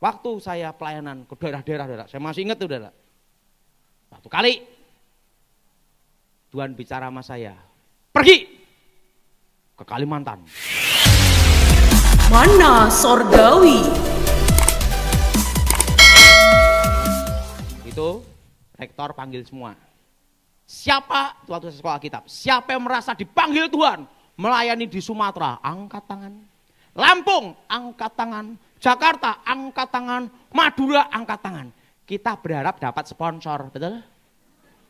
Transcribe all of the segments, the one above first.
Waktu saya pelayanan ke daerah-daerah, saya masih ingat tuh, saudara. Satu kali Tuhan bicara sama saya, pergi ke Kalimantan. Mana Sorgawi. Itu rektor panggil semua. Siapa, waktu saya sekolah kitab, siapa yang merasa dipanggil Tuhan melayani di Sumatera, angkat tangan. Lampung, angkat tangan. Jakarta, angkat tangan. Madura, angkat tangan. Kita berharap dapat sponsor, betul?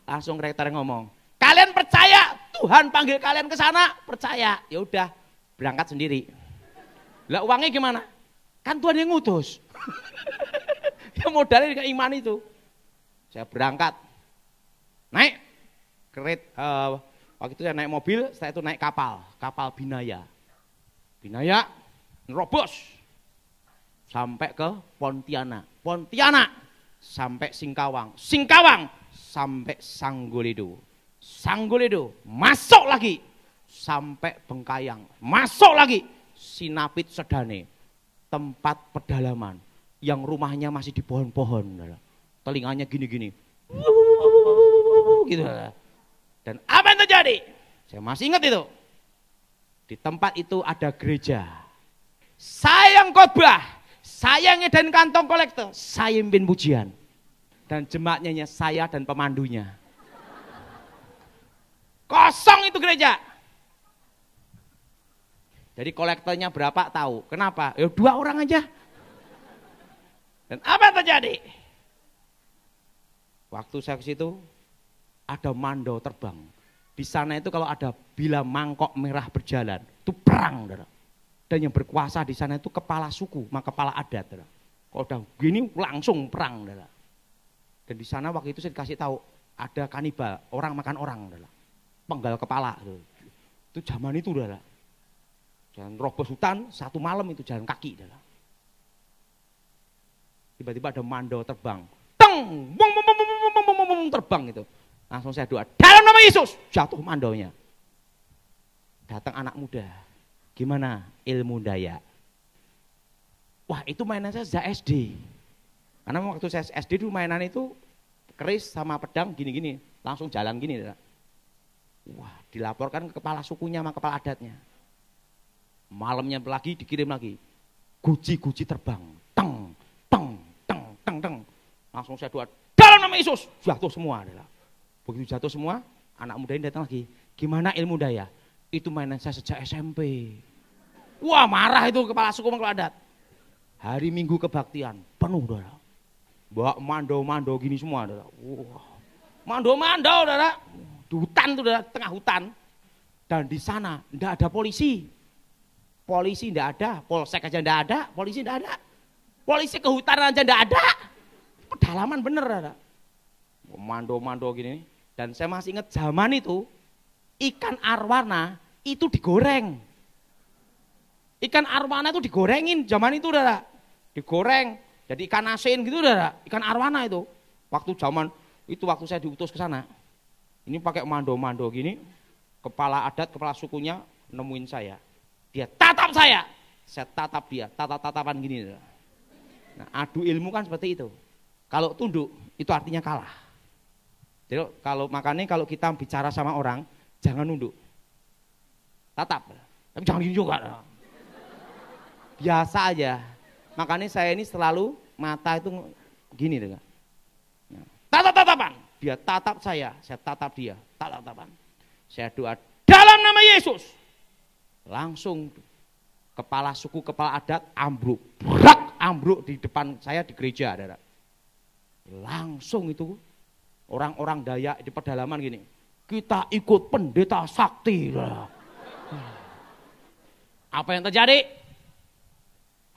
Langsung rektor ngomong, kalian percaya Tuhan panggil kalian ke sana? Percaya. Ya udah, berangkat sendiri. Lah uangnya gimana? Kan Tuhan yang ngutus. Ya modalnya dengan iman itu. Saya berangkat, naik waktu itu saya naik mobil, setelah itu naik kapal Binaya. Binaya nerobos sampai ke Pontianak sampai Singkawang sampai Sanggoledo masuk lagi sampai Bengkayang, masuk lagi Sinapit Sedane, tempat pedalaman yang rumahnya masih di pohon-pohon, telinganya gini-gini, gitu. Dan apa yang terjadi? Saya masih ingat itu. Di tempat itu ada gereja. Saya yang khotbah, saya yang ngedain kantong kolektor, saya yang pimpin pujian. Dan jemaatnya saya dan pemandunya. Kosong itu gereja. Jadi kolektornya berapa tahu? Kenapa? Ya 2 orang aja. Dan apa yang terjadi? Waktu saya ke situ, ada mandau terbang. Di sana itu kalau ada bila mangkok merah berjalan, itu perang. Dan yang berkuasa di sana itu kepala suku, kepala adat. Kalau udah gini langsung perang. Dan di sana waktu itu saya dikasih tahu, ada kanibal, orang makan orang. Penggal kepala. Itu zaman itu. Jalan robos hutan, 1 malam itu jalan kaki. Tiba-tiba ada mandau terbang. Teng! Terbang itu. Langsung saya doa, dalam nama Yesus, jatuh mandaunya. Datang anak muda, gimana ilmu daya? Wah itu mainan saya sejak SD. Karena waktu saya SD dulu mainan itu keris sama pedang gini-gini, langsung jalan gini. Wah dilaporkan ke kepala sukunya sama kepala adatnya. Malamnya lagi dikirim lagi, guci-guci terbang, teng, teng, teng, teng, teng. Langsung saya doa, dalam nama Yesus, jatuh semua. Begitu jatuh semua, anak muda ini datang lagi. Gimana ilmu daya? Itu mainan saya sejak SMP. Wah marah itu kepala suku kepala adat. Hari Minggu kebaktian, penuh darah. Bawa mando-mando gini semua darah. Wah, mando-mando darah. Di hutan itu darah, tengah hutan. Dan di sana tidak ada polisi. Polisi tidak ada, polsek aja tidak ada, polisi tidak ada. Polisi ke hutan aja tidak ada. Pedalaman bener darah. Mando-mando gini. Dan saya masih ingat zaman itu ikan arwana itu digoreng. Ikan arwana itu digorengin zaman itu udah digoreng. Jadi ikan asin gitu udah ikan arwana itu. Waktu zaman itu waktu saya diutus ke sana. Ini pakai mando-mando gini. Kepala adat, kepala sukunya nemuin saya. Dia tatap saya tatap dia, tatap-tatapan gini. Nah, adu ilmu kan seperti itu. Kalau tunduk itu artinya kalah. Jadi makanya kalau kita bicara sama orang, jangan nunduk. Tatap. Tapi jangan gini juga. Biasa aja. Makanya saya ini selalu mata itu gini. Tatap-tatapan. Dia tatap saya tatap dia. Tatap-tatapan. Saya doa dalam nama Yesus. Langsung kepala suku, kepala adat ambruk. Ambruk di depan saya di gereja. Langsung itu. Orang-orang Dayak di pedalaman gini, kita ikut pendeta sakti. Apa yang terjadi?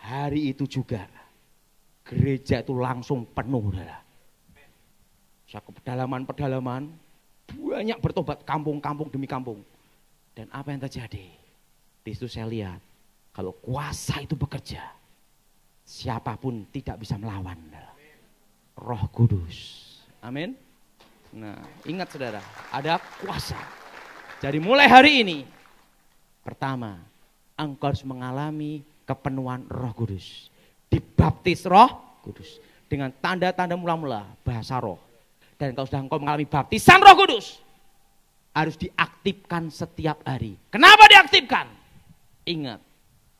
Hari itu juga gereja itu langsung penuh. Saya ke pedalaman-pedalaman, banyak bertobat, kampung-kampung demi kampung. Dan apa yang terjadi? Di situ saya lihat, kalau kuasa itu bekerja, siapapun tidak bisa melawan. Roh Kudus. Amin. Nah, ingat saudara, ada kuasa. Jadi mulai hari ini, pertama, engkau harus mengalami kepenuhan Roh Kudus. Dibaptis Roh Kudus. Dengan tanda-tanda mula-mula bahasa roh. Dan kalau sudah engkau mengalami baptisan Roh Kudus, harus diaktifkan setiap hari. Kenapa diaktifkan? Ingat,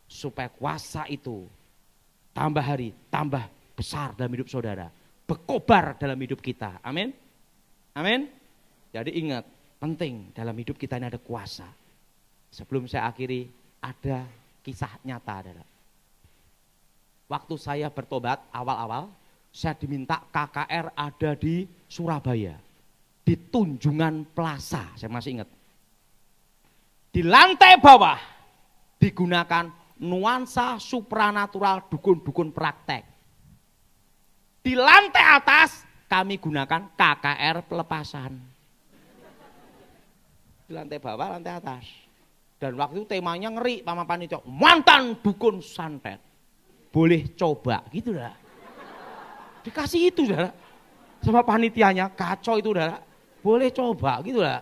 supaya kuasa itu tambah hari, tambah besar dalam hidup saudara. Berkobar dalam hidup kita. Amin. Amin. Jadi ingat, penting dalam hidup kita ini ada kuasa. Sebelum saya akhiri, ada kisah nyata. Adalah. Waktu saya bertobat awal-awal, saya diminta KKR ada di Surabaya. Di Tunjungan Plaza, saya masih ingat. Di lantai bawah digunakan nuansa supranatural dukun-dukun praktek. Di lantai atas kami gunakan KKR pelepasan. Di lantai bawah, lantai atas. Dan waktu itu temanya ngeri, Mama Panitia, mantan dukun santet. Boleh coba, gitu dah. Dikasih itu dah. Sama panitianya, kacau itu dah. Boleh coba gitu lah.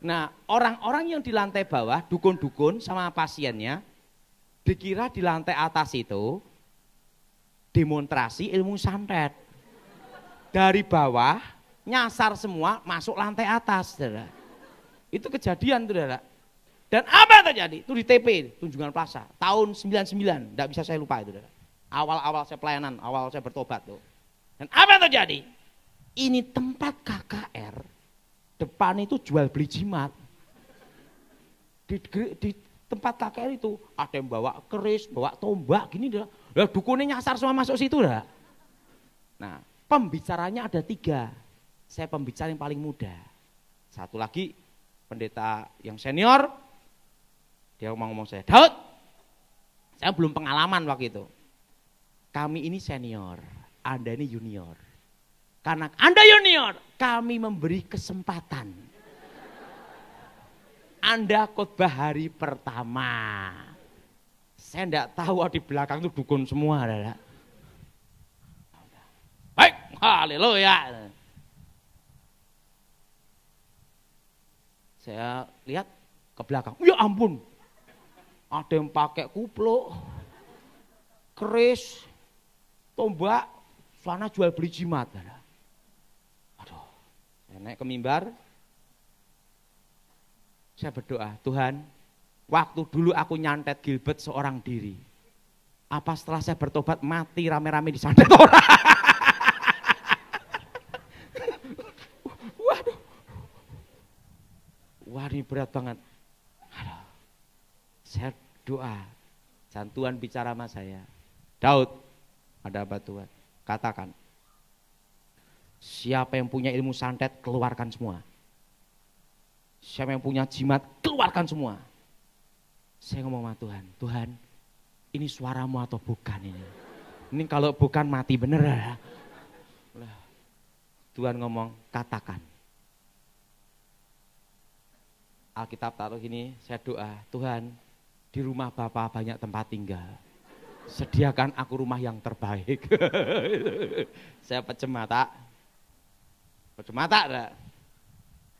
Nah, orang-orang yang di lantai bawah, dukun-dukun sama pasiennya, dikira di lantai atas itu demonstrasi ilmu santet. Dari bawah, nyasar semua, masuk lantai atas. Saudara. Itu kejadian, saudara. Dan apa yang terjadi? Itu di TP, Tunjungan Plaza, tahun 99, tidak bisa saya lupa itu. Saudara. Awal-awal saya pelayanan, awal saya bertobat. Tuh. Dan apa yang terjadi? Ini tempat KKR, depan itu jual beli jimat. Di tempat KKR itu ada yang bawa keris, bawa tombak, gini dah. Lah dukunnya nyasar semua masuk situ dah. Nah, pembicaranya ada 3. Saya pembicara yang paling muda. Satu lagi pendeta yang senior, dia ngomong saya, Daud, saya belum pengalaman waktu itu. Kami ini senior, Anda ini junior. Karena Anda junior, kami memberi kesempatan. Anda khotbah hari pertama. Saya enggak tahu di belakang itu dukun semua. Adalah. Baik, haleluya. Saya lihat ke belakang, ya ampun. Ada yang pakai kupluk, keris, tombak, sana jual beli jimat. Saya naik ke mimbar, saya berdoa, Tuhan, waktu dulu aku nyantet Gilbert seorang diri. Apa setelah saya bertobat mati rame-rame disantet orang? Waduh. Wah ini berat banget. Aduh. Saya doa, dan Tuhan bicara sama saya. Daud, ada apa Tuhan? Katakan. Siapa yang punya ilmu santet, keluarkan semua. Siapa yang punya jimat, keluarkan semua. Saya ngomong sama Tuhan, Tuhan, ini suaramu atau bukan ini? Ini kalau bukan mati bener ya. Tuhan ngomong, katakan. Alkitab taruh gini, saya doa, Tuhan, di rumah Bapa banyak tempat tinggal. Sediakan aku rumah yang terbaik. Saya pecah mata.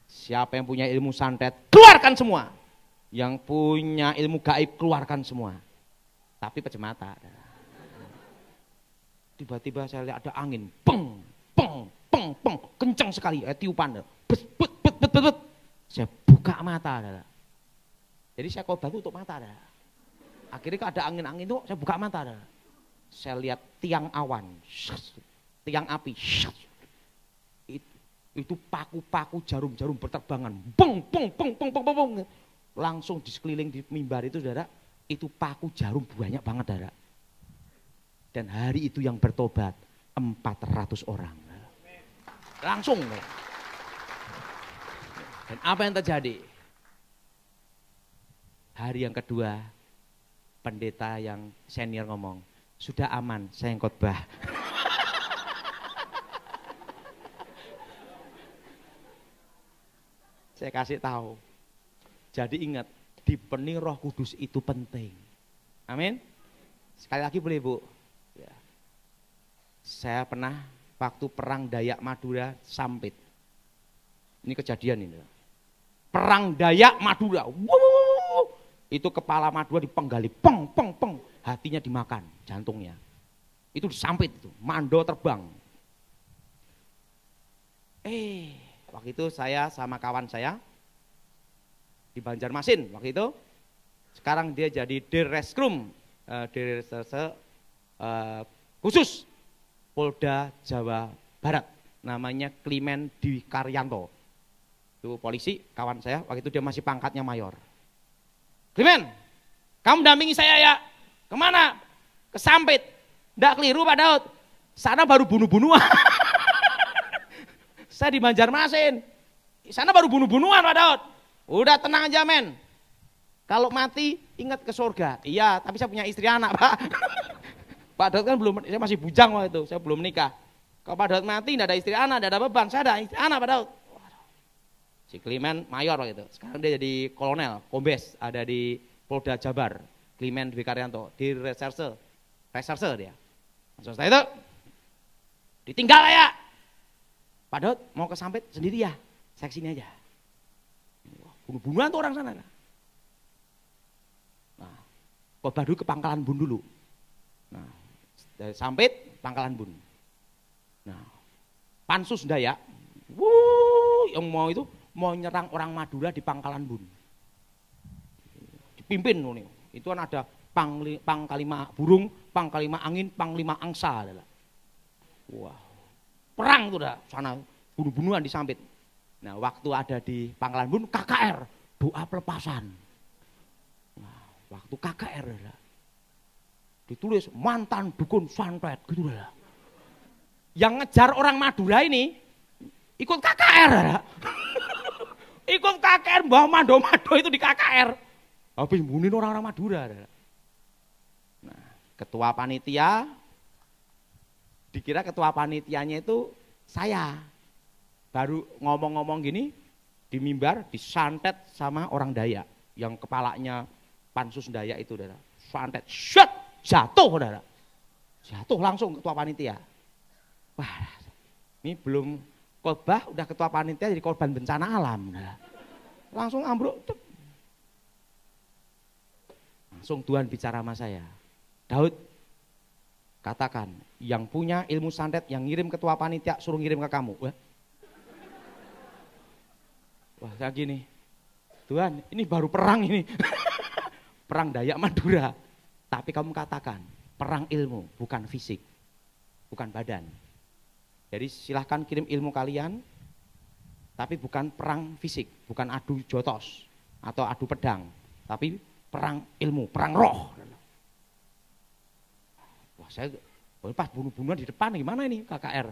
Siapa yang punya ilmu santet, keluarkan semua. Yang punya ilmu gaib, keluarkan semua. Tapi pecah mata. Tiba-tiba saya lihat ada angin, peng, peng, peng, peng, kencang sekali, tiupan, bet, bet, bet, bet, bet, bet. Saya buka mata. Jadi saya khotbah tutup mata. Akhirnya ada angin-angin itu, saya buka mata. Saya lihat tiang awan, tiang api, itu paku-paku jarum-jarum berterbangan, beng, beng, beng, beng, beng, beng, beng. Langsung di sekeliling di mimbar itu, saudara, itu paku jarum banyak banget, saudara. Dan hari itu yang bertobat 400 orang. Langsung. Dan apa yang terjadi? Hari yang kedua, pendeta yang senior ngomong, sudah aman, saya yang khotbah. Saya kasih tahu. Jadi ingat, dipenuhi Roh Kudus itu penting. Amin. Sekali lagi boleh Bu. Ya. Saya pernah waktu perang Dayak Madura Sampit. Ini kejadian ini. Perang Dayak Madura. Itu kepala Madura dipenggali, peng, peng, peng. Hatinya dimakan, jantungnya. Itu disampit itu, mando terbang. Waktu itu saya sama kawan saya di Banjarmasin waktu itu. Sekarang dia jadi Dirreskrim, Dirreserse khusus Polda Jawa Barat. Namanya Klimen Dwi Karyanto. Itu polisi, kawan saya, waktu itu dia masih pangkatnya mayor. Klimen, kamu dampingi saya ya. Kemana? Ke Sampit. Nggak keliru Pak Daud. Sana baru bunuh-bunuhan. Saya di Banjarmasin. Sana baru bunuh-bunuhan Pak Daud. Udah tenang aja men. Kalau mati ingat ke surga. Iya, tapi saya punya istri anak Pak. Pak Daud kan belum, saya masih bujang waktu itu, saya belum menikah. Kalau Pak Daud mati, tidak ada istri anak, tidak ada beban. Saya ada istri anak Pak Daud. Si Klimen mayor waktu itu. Sekarang dia jadi kolonel, kombes, ada di Polda Jabar. Klimen Dwi Karyanto, di reserse dia. Setelah itu, ditinggal ya. Pak Daud mau ke Sampit sendiri ya, saya kesini aja. Bunuh-bunuhan tuh orang sana. Nah, khotbah dulu ke Pangkalan Bun dulu. Nah, dari Sampit, Pangkalan Bun. Nah, Pansus Dayak, yang mau nyerang orang Madura di Pangkalan Bun. Dipimpin nih, itu kan ada Pangkalima Burung, Pangkalima Angin, Panglima Angsa adalah. Wah. Perang tuh dah sana, bunuh-bunuhan di Sampit. Nah, waktu ada di Pangkalan Bun, KKR, doa pelepasan. Nah, waktu KKR dah, ditulis mantan dukun santet gitu dah. Yang ngejar orang Madura ini ikut KKR dah. Ikut KKR, bawa mando-mando itu di KKR. Habis bunuhin orang-orang Madura dah. Nah, ketua panitia, dikira ketua panitianya itu saya. Baru ngomong-ngomong gini di mimbar disantet sama orang Dayak yang kepalanya Pansus Dayak itu Saudara. Santet, shot, jatuh Saudara. Jatuh langsung ketua panitia. Wah, ini belum khotbah udah ketua panitia jadi korban bencana alam. Saudara. Langsung ambruk. Langsung Tuhan bicara sama saya. Daud, katakan, yang punya ilmu santet, yang ngirim ketua panitia, suruh ngirim ke kamu. Wah, kayak gini. Tuhan, ini baru perang ini. Perang Dayak Madura. Tapi kamu katakan, perang ilmu, bukan fisik. Bukan badan. Jadi silahkan kirim ilmu kalian, tapi bukan perang fisik. Bukan adu jotos, atau adu pedang. Tapi perang ilmu, perang roh. Wah, saya pas bunuh-bunuhan di depan gimana ini KKR.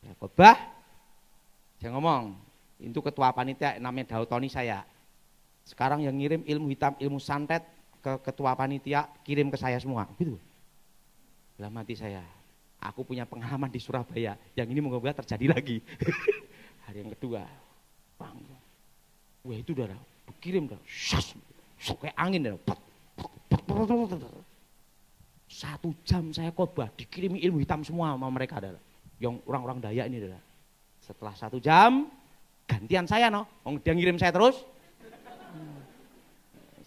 Ya, khotbah, saya ngomong, itu ketua panitia namanya Daud Tony saya. Sekarang yang ngirim ilmu hitam, ilmu santet ke ketua panitia, kirim ke saya semua. Gitu. Dalam hati saya, aku punya pengalaman di Surabaya, yang ini moga-moga terjadi lagi. Hari yang kedua, bang, wah itu udah kirim dah, kayak angin dah. 1 jam saya khotbah, dikirimi ilmu hitam semua sama mereka adalah. Yang orang-orang Dayak ini adalah. Setelah 1 jam, gantian saya dia ngirim saya terus.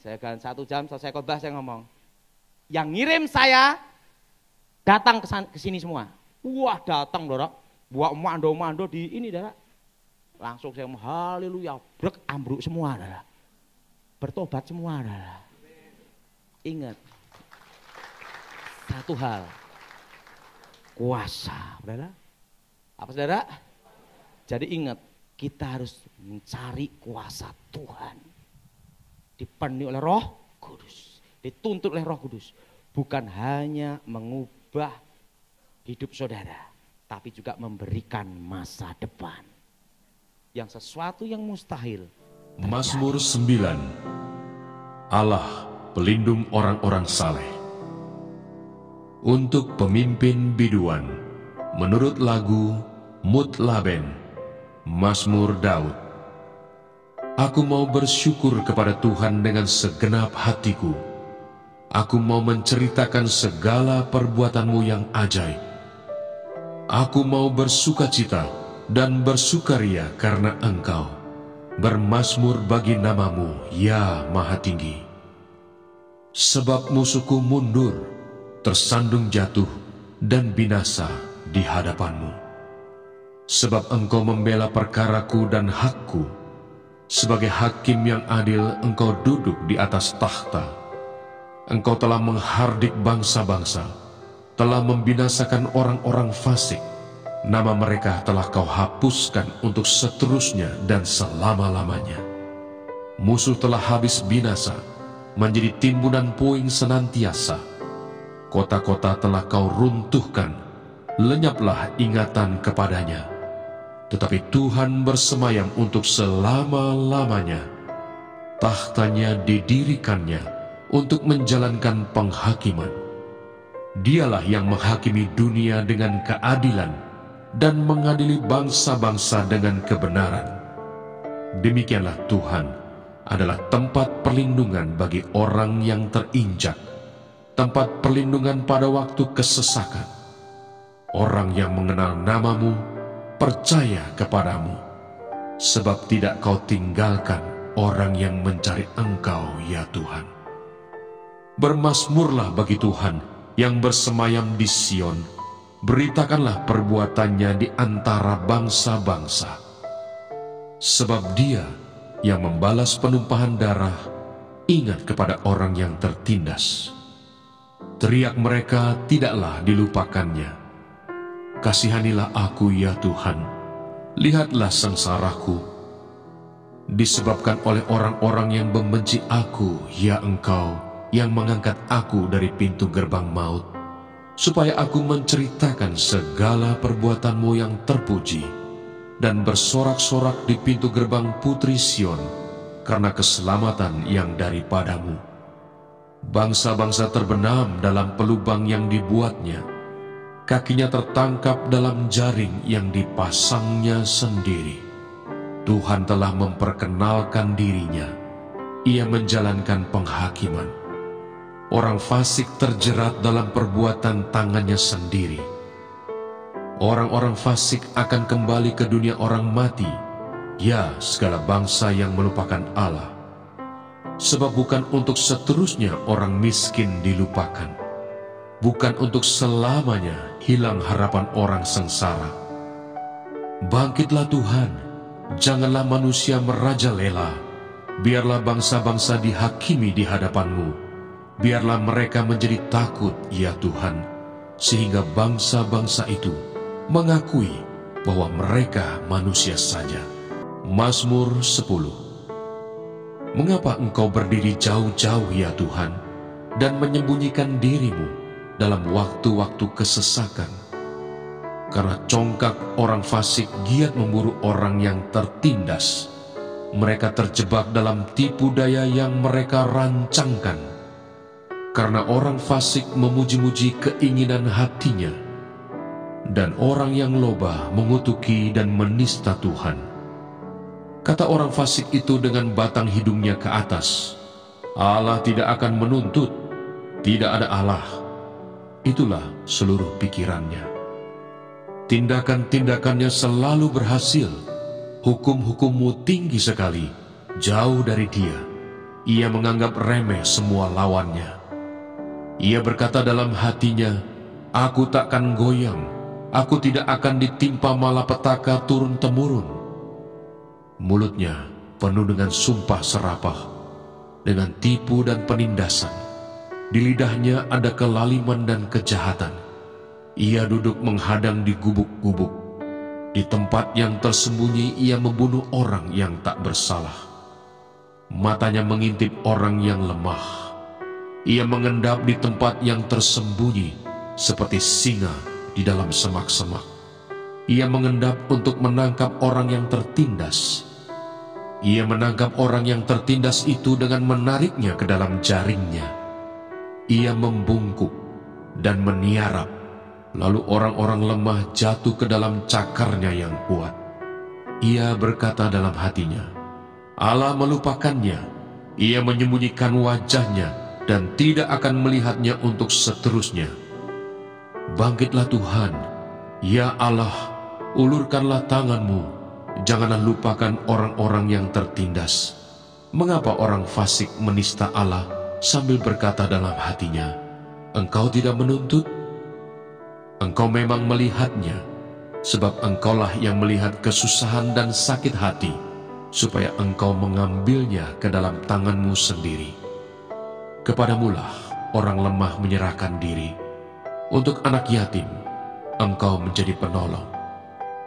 Saya kan 1 jam selesai khotbah saya ngomong. Yang ngirim saya datang ke sini semua. Wah, datang Dora. Buat mando-mando di ini Dora. Langsung saya ngomong haleluya, brek ambruk semua Dora. Bertobat semua Dora. Ingat satu hal, kuasa, saudara. Apa saudara? Jadi ingat, kita harus mencari kuasa Tuhan. Dipenuhi oleh Roh Kudus, dituntut oleh Roh Kudus. Bukan hanya mengubah hidup saudara, tapi juga memberikan masa depan. Yang sesuatu yang mustahil. Mazmur 9. Allah pelindung orang-orang saleh. Untuk pemimpin biduan, menurut lagu Mutlaben, Mazmur Daud. Aku mau bersyukur kepada Tuhan dengan segenap hatiku. Aku mau menceritakan segala perbuatanmu yang ajaib. Aku mau bersukacita dan bersukaria karena Engkau. Bermazmur bagi namamu, ya Maha Tinggi. Sebab musuhku mundur, tersandung jatuh, dan binasa di hadapanmu. Sebab Engkau membela perkaraku dan hakku. Sebagai hakim yang adil, Engkau duduk di atas takhta. Engkau telah menghardik bangsa-bangsa, telah membinasakan orang-orang fasik. Nama mereka telah Kau hapuskan untuk seterusnya dan selama-lamanya. Musuh telah habis binasa, menjadi timbunan puing senantiasa. Kota-kota telah Kau runtuhkan, lenyaplah ingatan kepadanya. Tetapi Tuhan bersemayam untuk selama-lamanya. Tahtanya didirikannya untuk menjalankan penghakiman. Dialah yang menghakimi dunia dengan keadilan dan mengadili bangsa-bangsa dengan kebenaran. Demikianlah Tuhan adalah tempat perlindungan bagi orang yang terinjak, tempat perlindungan pada waktu kesesakan. Orang yang mengenal nama-Mu percaya kepadamu, sebab tidak Kau tinggalkan orang yang mencari Engkau, ya Tuhan. Bermasmurlah bagi Tuhan yang bersemayam di Sion, beritakanlah perbuatannya di antara bangsa-bangsa. Sebab Dia yang membalas penumpahan darah ingat kepada orang yang tertindas. Teriak mereka tidaklah dilupakannya. Kasihanilah aku, ya Tuhan, lihatlah sengsaraku. Disebabkan oleh orang-orang yang membenci aku, ya Engkau, yang mengangkat aku dari pintu gerbang maut, supaya aku menceritakan segala perbuatan-Mu yang terpuji, dan bersorak-sorak di pintu gerbang Putri Sion, karena keselamatan yang daripada-Mu. Bangsa-bangsa terbenam dalam pelubang yang dibuatnya, kakinya tertangkap dalam jaring yang dipasangnya sendiri. Tuhan telah memperkenalkan dirinya. Ia menjalankan penghakiman. Orang fasik terjerat dalam perbuatan tangannya sendiri. Orang-orang fasik akan kembali ke dunia orang mati, ya segala bangsa yang melupakan Allah. Sebab bukan untuk seterusnya orang miskin dilupakan, bukan untuk selamanya hilang harapan orang sengsara. Bangkitlah Tuhan, janganlah manusia merajalela. Biarlah bangsa-bangsa dihakimi di hadapan-Mu. Biarlah mereka menjadi takut, ya Tuhan, sehingga bangsa-bangsa itu mengakui bahwa mereka manusia saja. Mazmur 10. Mengapa Engkau berdiri jauh-jauh, ya Tuhan, dan menyembunyikan diri-Mu dalam waktu-waktu kesesakan? Karena congkak orang fasik giat memburu orang yang tertindas. Mereka terjebak dalam tipu daya yang mereka rancangkan. Karena orang fasik memuji-muji keinginan hatinya, dan orang yang loba mengutuki dan menista Tuhan. Kata orang fasik itu dengan batang hidungnya ke atas, Allah tidak akan menuntut, tidak ada Allah. Itulah seluruh pikirannya. Tindakan-tindakannya selalu berhasil. Hukum-hukum-Mu tinggi sekali, jauh dari Dia. Ia menganggap remeh semua lawannya. Ia berkata dalam hatinya, aku takkan goyang, aku tidak akan ditimpa malapetaka turun-temurun. Mulutnya penuh dengan sumpah serapah, dengan tipu dan penindasan. Di lidahnya ada kelaliman dan kejahatan. Ia duduk menghadang di gubuk-gubuk. Di tempat yang tersembunyi ia membunuh orang yang tak bersalah. Matanya mengintip orang yang lemah. Ia mengendap di tempat yang tersembunyi seperti singa di dalam semak-semak. Ia mengendap untuk menangkap orang yang tertindas. Ia menangkap orang yang tertindas itu dengan menariknya ke dalam jaringnya. Ia membungkuk dan meniarap, lalu orang-orang lemah jatuh ke dalam cakarnya yang kuat. Ia berkata dalam hatinya, Allah melupakannya. Ia menyembunyikan wajahnya dan tidak akan melihatnya untuk seterusnya. Bangkitlah Tuhan, ya Allah, ulurkanlah tangan-Mu. Janganlah lupakan orang-orang yang tertindas. Mengapa orang fasik menista Allah sambil berkata dalam hatinya, Engkau tidak menuntut? Engkau memang melihatnya, sebab Engkaulah yang melihat kesusahan dan sakit hati, supaya Engkau mengambilnya ke dalam tangan-Mu sendiri. Kepadamulah orang lemah menyerahkan diri. Untuk anak yatim, Engkau menjadi penolong.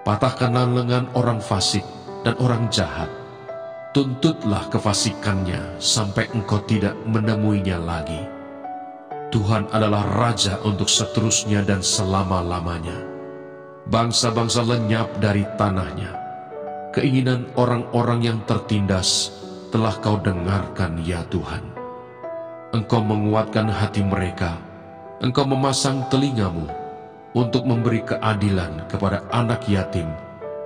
Patahkanlah lengan orang fasik dan orang jahat. Tuntutlah kefasikannya sampai Engkau tidak menemuinya lagi. Tuhan adalah Raja untuk seterusnya dan selama-lamanya. Bangsa-bangsa lenyap dari tanahnya. Keinginan orang-orang yang tertindas telah Kau dengarkan, ya Tuhan. Engkau menguatkan hati mereka. Engkau memasang telinga-Mu untuk memberi keadilan kepada anak yatim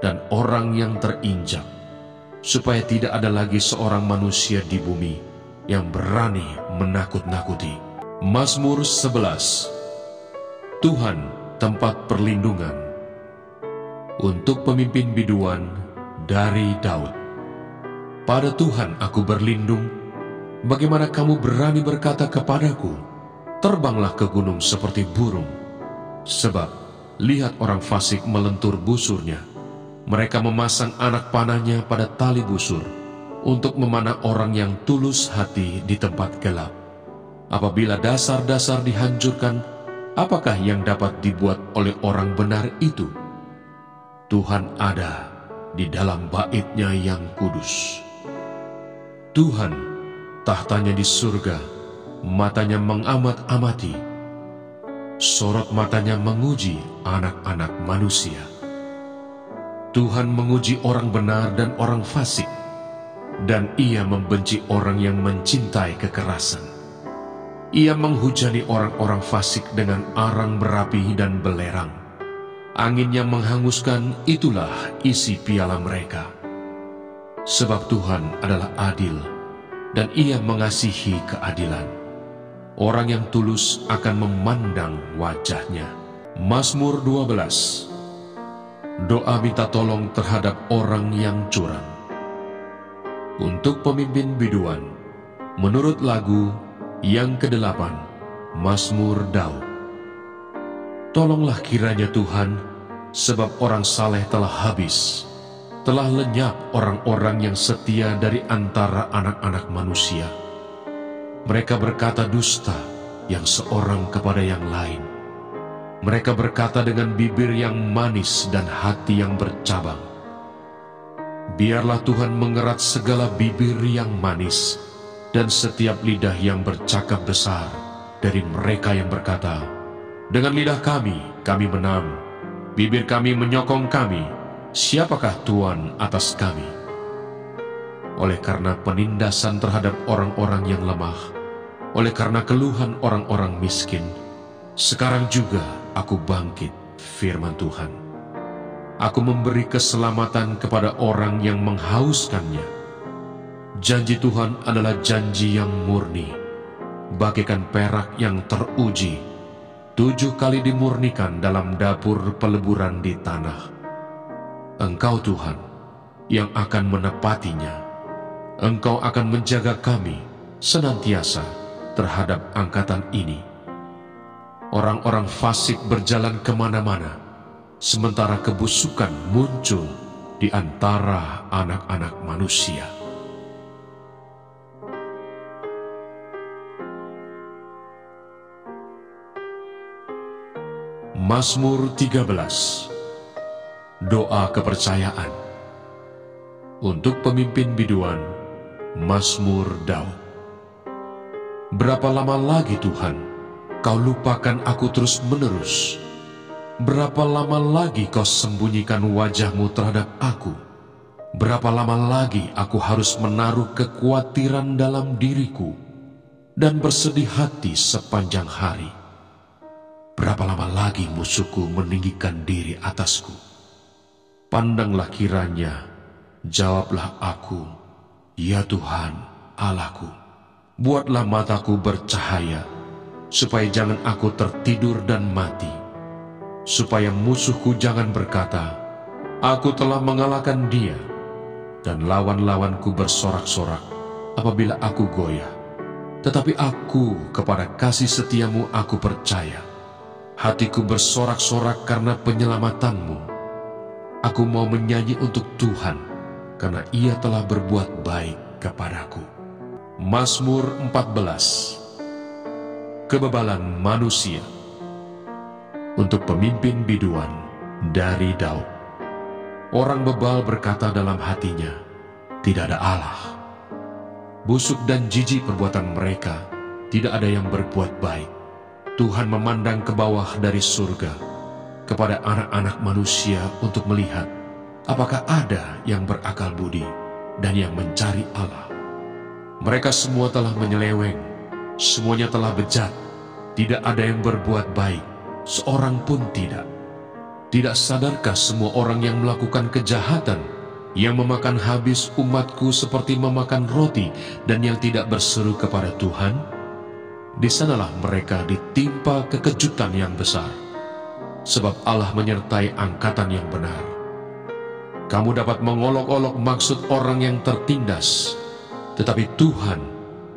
dan orang yang terinjak, supaya tidak ada lagi seorang manusia di bumi yang berani menakut-nakuti. Mazmur 11. Tuhan tempat perlindungan. Untuk pemimpin biduan, dari Daud. Pada Tuhan aku berlindung. Bagaimana kamu berani berkata kepadaku, terbanglah ke gunung seperti burung? Sebab lihat orang fasik melentur busurnya. Mereka memasang anak panahnya pada tali busur untuk memanah orang yang tulus hati di tempat gelap. Apabila dasar-dasar dihancurkan, apakah yang dapat dibuat oleh orang benar itu? Tuhan ada di dalam bait-Nya yang kudus. Tuhan tahtanya di surga, matanya mengamat-amati. Sorot matanya menguji anak-anak manusia. Tuhan menguji orang benar dan orang fasik, dan Ia membenci orang yang mencintai kekerasan. Ia menghujani orang-orang fasik dengan arang berapi dan belerang. Angin yang menghanguskan, itulah isi piala mereka. Sebab Tuhan adalah adil, dan Ia mengasihi keadilan. Orang yang tulus akan memandang wajah-Nya. Mazmur 12. Doa minta tolong terhadap orang yang curang. Untuk pemimpin biduan, menurut lagu yang ke-8, Mazmur Daud. Tolonglah kiranya Tuhan, sebab orang saleh telah habis. Telah lenyap orang-orang yang setia dari antara anak-anak manusia. Mereka berkata dusta yang seorang kepada yang lain. Mereka berkata dengan bibir yang manis dan hati yang bercabang. Biarlah Tuhan mengerat segala bibir yang manis dan setiap lidah yang bercakap besar dari mereka yang berkata, dengan lidah kami menang, bibir kami menyokong kami, siapakah Tuhan atas kami? Oleh karena penindasan terhadap orang-orang yang lemah, oleh karena keluhan orang-orang miskin, sekarang juga aku bangkit, firman Tuhan. Aku memberi keselamatan kepada orang yang menghauskannya. Janji Tuhan adalah janji yang murni, bagaikan perak yang teruji, 7 kali dimurnikan dalam dapur peleburan di tanah. Engkau Tuhan yang akan menepatinya. Engkau akan menjaga kami senantiasa terhadap angkatan ini. Orang-orang fasik berjalan kemana-mana, sementara kebusukan muncul di antara anak-anak manusia. Mazmur 13. Doa kepercayaan. Untuk pemimpin biduan, Mazmur Daud. Berapa lama lagi Tuhan, Kau lupakan aku terus-menerus? Berapa lama lagi Kau sembunyikan wajah-Mu terhadap aku? Berapa lama lagi aku harus menaruh kekhawatiran dalam diriku dan bersedih hati sepanjang hari? Berapa lama lagi musuhku meninggikan diri atasku? Pandanglah kiranya, jawablah aku, ya Tuhan Allahku. Buatlah mataku bercahaya, supaya jangan aku tertidur dan mati. Supaya musuhku jangan berkata, aku telah mengalahkan dia, dan lawan-lawanku bersorak-sorak apabila aku goyah. Tetapi aku kepada kasih setiamu aku percaya. Hatiku bersorak-sorak karena penyelamatanmu. Aku mau menyanyi untuk Tuhan, karena Ia telah berbuat baik kepadaku. Mazmur 14. Kebebalan manusia. Untuk pemimpin biduan dari Daud. Orang bebal berkata dalam hatinya, tidak ada Allah. Busuk dan jijik perbuatan mereka, tidak ada yang berbuat baik. Tuhan memandang ke bawah dari surga kepada anak-anak manusia untuk melihat apakah ada yang berakal budi dan yang mencari Allah. Mereka semua telah menyeleweng, semuanya telah bejat, tidak ada yang berbuat baik, seorang pun tidak. Tidak sadarkah semua orang yang melakukan kejahatan, yang memakan habis umatku seperti memakan roti dan yang tidak berseru kepada Tuhan? Di sanalah mereka ditimpa kekejutan yang besar, sebab Allah menyertai angkatan yang benar. Kamu dapat mengolok-olok maksud orang yang tertindas, tetapi Tuhan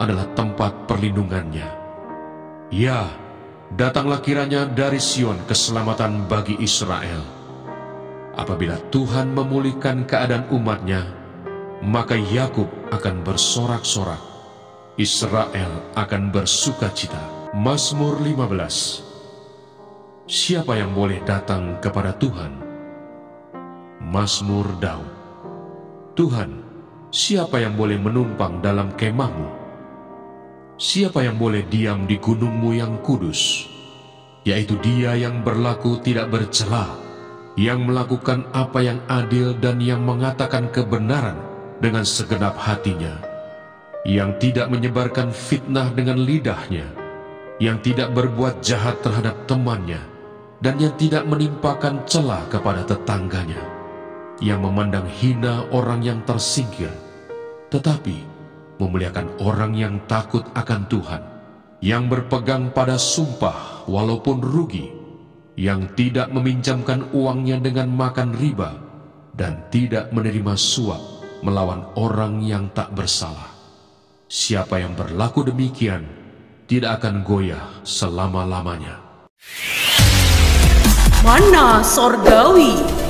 adalah tempat perlindungannya. Ya, datanglah kiranya dari Sion keselamatan bagi Israel. Apabila Tuhan memulihkan keadaan umatnya, maka Yakub akan bersorak-sorak, Israel akan bersukacita. Mazmur 15. Siapa yang boleh datang kepada Tuhan? Mazmur Daud. Tuhan, siapa yang boleh menumpang dalam kemahmu? Siapa yang boleh diam di gunungmu yang kudus? Yaitu dia yang berlaku tidak bercela, yang melakukan apa yang adil dan yang mengatakan kebenaran dengan segenap hatinya, yang tidak menyebarkan fitnah dengan lidahnya, yang tidak berbuat jahat terhadap temannya, dan yang tidak menimpakan celah kepada tetangganya, yang memandang hina orang yang tersingkir, tetapi memuliakan orang yang takut akan Tuhan, yang berpegang pada sumpah walaupun rugi, yang tidak meminjamkan uangnya dengan makan riba, dan tidak menerima suap melawan orang yang tak bersalah. Siapa yang berlaku demikian tidak akan goyah selama-lamanya. Mana Sorgawi.